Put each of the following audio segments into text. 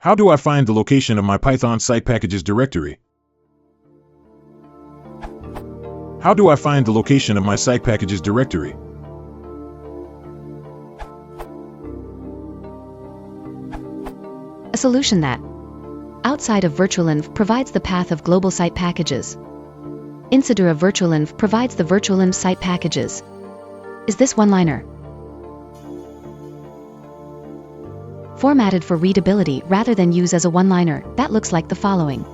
How do I find the location of my Python site packages directory? How do I find the location of my site packages directory? A solution that, outside of virtualenv, provides the path of global site packages. Inside of virtualenv provides the virtualenv site packages. Is this one-liner? Formatted for readability rather than use as a one-liner, that looks like the following.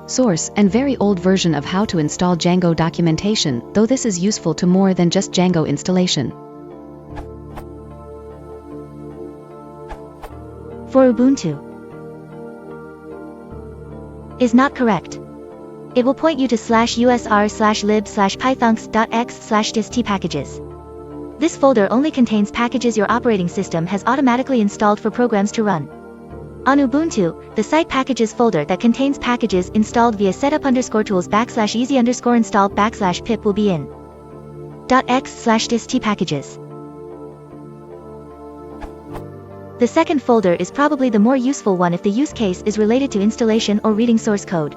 Source and very old version of how to install Django documentation, though this is useful to more than just Django installation. For Ubuntu is not correct. It will point you to /usr/lib/pythons.x/dist packages. This folder only contains packages your operating system has automatically installed for programs to run. On Ubuntu, the site packages folder that contains packages installed via setup_tools /easy_install/pip will be in .x/dist packages. The second folder is probably the more useful one if the use case is related to installation or reading source code.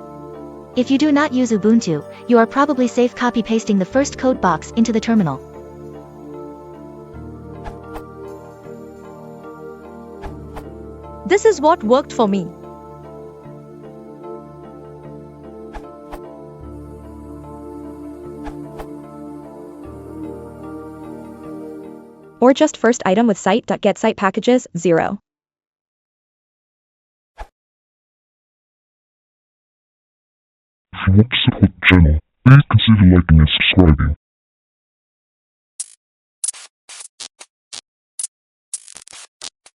If you do not use Ubuntu, you are probably safe copy-pasting the first code box into the terminal. This is what worked for me. Or just first item with site.getSitePackages 0. If you want to support the channel, please consider liking and subscribing.